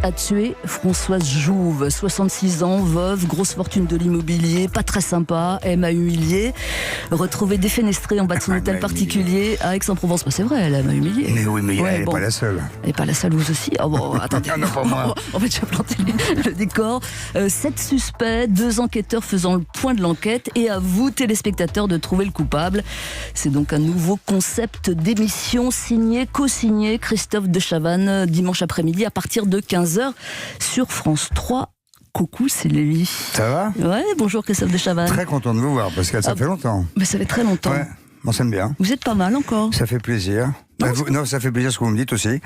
a tué Françoise Jouve, 66 ans, veuve, grosse fortune de l'immobilier, pas très sympa, elle m'a humiliée. Retrouvée défenestrée en bas de son hôtel particulier à Aix-en-Provence. Bah, c'est vrai, elle m'a humiliée. Mais oui, mais elle n'est pas la seule. Elle n'est pas la seule, vous aussi. Oh bon, attendez. Non, pas moi. On va déjà planter le décor. 7 suspects, 2 enquêteurs faisant le point de l'enquête et à vous, téléspectateurs, de trouver le coupable. C'est donc un nouveau concept d'émission co-signé Christophe de Chavannes, dimanche après-midi à partir de 15h sur France 3. Coucou, c'est Lévi. Ça va ? Ouais, bonjour Christophe de Chavannes. Très content de vous voir, parce que ça fait longtemps. Mais ça fait très longtemps. Ouais, on s'aime bien. Vous êtes pas mal encore. Ça fait plaisir. Non, ça fait plaisir ce que vous me dites aussi.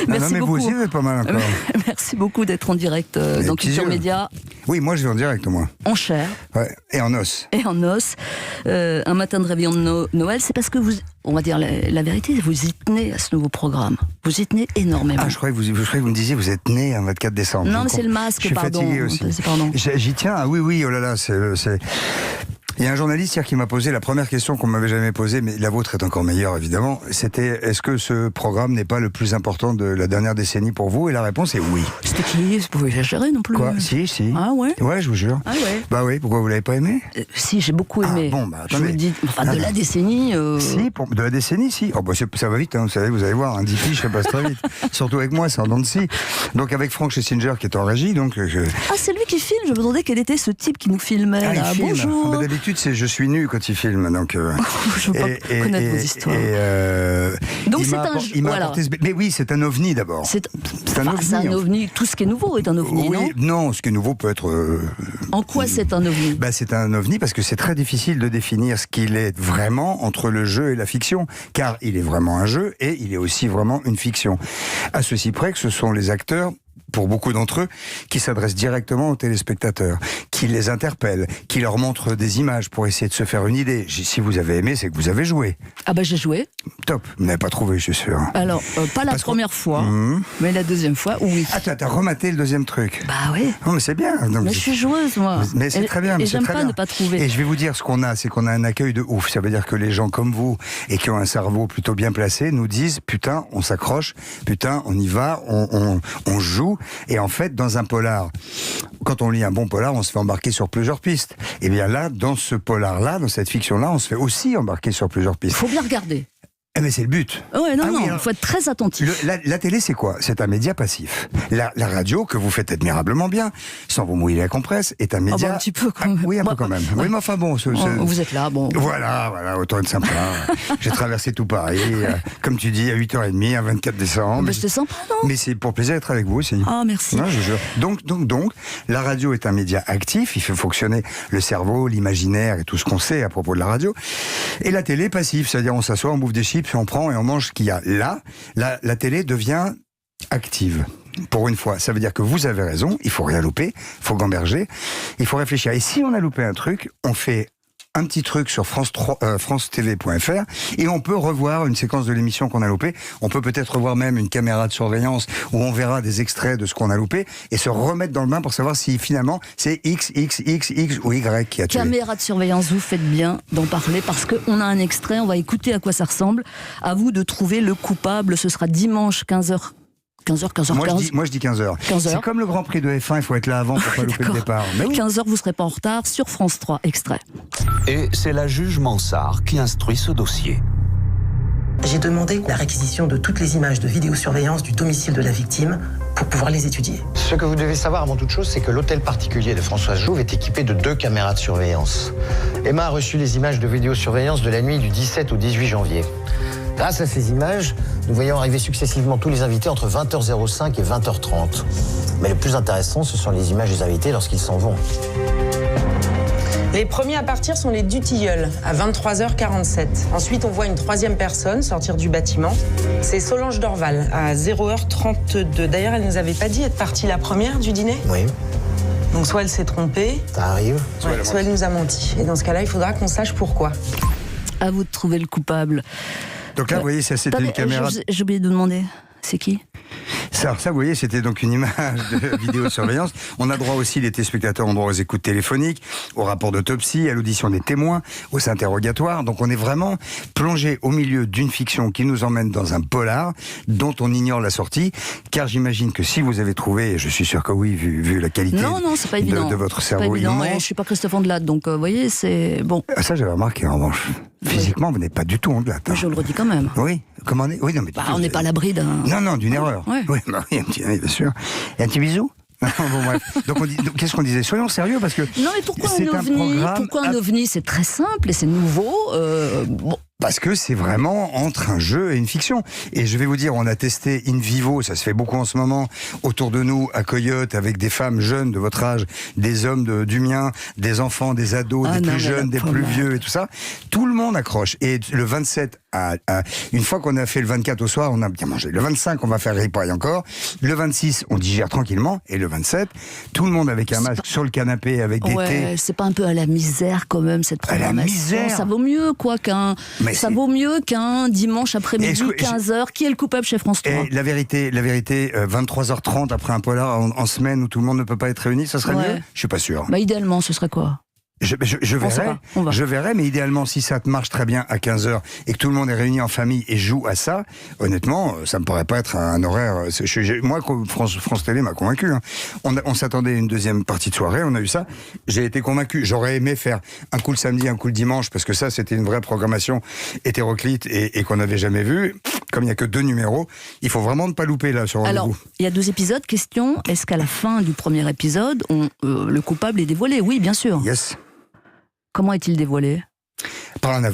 Merci beaucoup. Vous aussi, vous êtes pas mal encore. Merci beaucoup d'être en direct dans Culture Média. Oui, moi je vais en direct, moi. En chair. Ouais, et en os. Et en os. Un matin de réveillon de Noël, c'est parce que vous, on va dire la vérité, vous y tenez à ce nouveau programme. Vous y tenez énormément. Ah, je croyais que vous me disiez, vous êtes né un 24 décembre. Non, mais c'est le masque, je suis pardon. Fatigué aussi. Pardon. J'y tiens, ah oui, oh là là, c'est... Il y a un journaliste hier qui m'a posé la première question qu'on m'avait jamais posée, mais la vôtre est encore meilleure évidemment. C'était, est-ce que ce programme n'est pas le plus important de la dernière décennie pour vous ? Et la réponse est oui. C'était qui ? Vous pouvez exagérer non plus. Quoi ? Si. Ah ouais ? Ouais, je vous jure. Ah ouais ? Bah oui, pourquoi vous l'avez pas aimé ? Si, j'ai beaucoup aimé. Ah bon, bah je attendez. vous le dis, enfin de la décennie... Si, de la décennie, si. Oh bah ça va vite, hein, vous allez voir, un 10 piges, ça passe très vite. Surtout avec moi, c'est en dents de scie. Donc avec Franck Schlesinger qui est en régie, donc... Ah, c'est lui qui filme ? Je me demandais quel était ce type qui nous filmait. Ah, là. il filme. Bonjour. Bah, d'habitude, c'est je suis nu quand il filme, donc... je veux pas connaître vos histoires. Donc il m'a apporté mais oui, c'est un ovni d'abord. C'est un ovni. C'est un ovni. Tout ce qui est nouveau est un ovni, non, ce qui est nouveau peut être... En quoi c'est un ovni ? Bah, c'est un ovni parce que c'est très difficile de définir ce qu'il est vraiment entre le jeu et la fiction, car il est vraiment un jeu et il est aussi vraiment une fiction. À ceci près que ce sont les acteurs, pour beaucoup d'entre eux, qui s'adressent directement aux téléspectateurs, qui les interpellent, qui leur montrent des images pour essayer de se faire une idée. Si vous avez aimé, c'est que vous avez joué. Ah bah j'ai joué. Top, vous n'avez pas trouvé, je suis sûr. Alors, pas la première fois, mais la deuxième fois, oui. Ah, t'as rematé le deuxième truc. Bah oui. Non, mais c'est bien. Donc, mais je suis joueuse, moi. Mais c'est très bien. Et j'aime pas ne pas trouver. Et je vais vous dire ce qu'on a, c'est qu'on a un accueil de ouf. Ça veut dire que les gens comme vous, et qui ont un cerveau plutôt bien placé, nous disent, putain, on s'accroche, putain, on y va, on joue. Et en fait, dans un polar, quand on lit un bon polar, on se fait embarquer sur plusieurs pistes. Et bien là, dans ce polar-là, dans cette fiction-là, on se fait aussi embarquer sur plusieurs pistes. Il faut bien regarder. Eh mais c'est le but. Ouais, non, il faut être très attentif. La télé, c'est quoi ? C'est un média passif. La radio, que vous faites admirablement bien, sans vous mouiller la compresse, est un média... un petit peu quand même. Oui, un peu quand même. Ouais. Oui, mais enfin bon... Vous êtes là, bon... Voilà, autant être sympa. J'ai traversé tout Paris, comme tu dis, à 8h30, un 24 décembre. Mais c'était sympa, non ? Mais c'est pour plaisir d'être avec vous aussi. Ah, merci. Non, je jure. Donc, la radio est un média actif, il fait fonctionner le cerveau, l'imaginaire et tout ce qu'on sait à propos de la radio. Et la télé, passif, c'est-à-dire on s'assoit, on bouffe des chips, puis on prend et on mange ce qu'il y a. Là, la télé devient active. Pour une fois, ça veut dire que vous avez raison, il faut rien louper, il faut gamberger, il faut réfléchir. Et si on a loupé un truc, on fait un petit truc sur francetv.fr et on peut revoir une séquence de l'émission qu'on a loupée. On peut peut-être revoir même une caméra de surveillance où on verra des extraits de ce qu'on a loupé et se remettre dans le bain pour savoir si finalement c'est X ou Y qui a tué. Caméra de surveillance, vous faites bien d'en parler parce qu'on a un extrait, on va écouter à quoi ça ressemble. À vous de trouver le coupable, ce sera dimanche 15h. 15h. Moi je dis 15h. C'est comme le Grand Prix de F1, il faut être là avant pour pas louper le départ. Mais oui. 15h, vous ne serez pas en retard sur France 3, extrait. Et c'est la juge Mansart qui instruit ce dossier. J'ai demandé la réquisition de toutes les images de vidéosurveillance du domicile de la victime pour pouvoir les étudier. Ce que vous devez savoir avant toute chose, c'est que l'hôtel particulier de Françoise Jouve est équipé de 2 caméras de surveillance. Emma a reçu les images de vidéosurveillance de la nuit du 17 au 18 janvier. Grâce à ces images, nous voyons arriver successivement tous les invités entre 20h05 et 20h30. Mais le plus intéressant, ce sont les images des invités lorsqu'ils s'en vont. Les premiers à partir sont les du Tilleul, à 23h47. Ensuite, on voit une 3e personne sortir du bâtiment. C'est Solange Dorval, à 0h32. D'ailleurs, elle ne nous avait pas dit être partie la première du dîner ? Oui. Donc soit elle s'est trompée, ça arrive. Soit elle nous a menti. Et dans ce cas-là, il faudra qu'on sache pourquoi. À vous de trouver le coupable. Donc là, vous voyez, ça c'était une caméra... J'ai oublié de demander, c'est qui ? Ça, vous voyez, c'était donc une image de vidéosurveillance. On a droit aussi, les téléspectateurs ont droit aux écoutes téléphoniques, au rapport d'autopsie, à l'audition des témoins, aux interrogatoires. Donc on est vraiment plongé au milieu d'une fiction qui nous emmène dans un polar dont on ignore la sortie. Car j'imagine que si vous avez trouvé, et je suis sûr que oui, vu la qualité Non, c'est pas évident. de votre C'est pas cerveau évident. immense. Je suis pas Christophe Ondelat, donc vous voyez, c'est bon. Ça, j'avais remarqué en revanche. Physiquement, vous n'êtes pas du tout Ondelat. Mais je le redis quand même. Oui, comment on est? Oui, non, mais On n'est pas à l'abri d'un. Non, d'une erreur. Ouais. Oui, bien sûr. Et un petit bisou. Bon, bref. Donc, qu'est-ce qu'on disait? Soyons sérieux parce que. Non, mais pourquoi c'est un ovni? Pourquoi un ovni? C'est très simple et c'est nouveau. Bon. Parce que c'est vraiment entre un jeu et une fiction. Et je vais vous dire, on a testé in vivo, ça se fait beaucoup en ce moment, autour de nous, à Coyote, avec des femmes jeunes de votre âge, des hommes du mien, des enfants, des ados, des plus jeunes, des plus vieux et tout ça. Tout le monde accroche. Et le 27, une fois qu'on a fait le 24 au soir, on a bien mangé. Le 25, on va faire ripaille encore. Le 26, on digère tranquillement. Et le 27, tout le monde avec un masque sur le canapé, avec des thés. C'est pas un peu à la misère quand même, cette programmation? À la misère. Ça vaut mieux, quoi, ça vaut mieux qu'un dimanche après-midi, 15h. Qui est le coupable chez France 3? Et la vérité, 23h30 après un polar en semaine où tout le monde ne peut pas être réuni, ça serait mieux? Je suis pas sûr. Idéalement, ce serait quoi? Je verrai, mais idéalement, si ça marche très bien à 15h et que tout le monde est réuni en famille et joue à ça, honnêtement, ça me paraît pas être un horaire. Moi, France Télé m'a convaincu. Hein. On s'attendait à une deuxième partie de soirée, on a eu ça. J'ai été convaincu. J'aurais aimé faire un coup le samedi, un coup le dimanche, parce que ça, c'était une vraie programmation hétéroclite et qu'on n'avait jamais vue. Comme il n'y a que 2 numéros, il faut vraiment ne pas louper là sur Rendez-vous. Alors, il y a 2 épisodes. Question, est-ce qu'à la fin du premier épisode, le coupable est dévoilé? Oui, bien sûr. Yes. Comment est-il dévoilé? Par un aveu.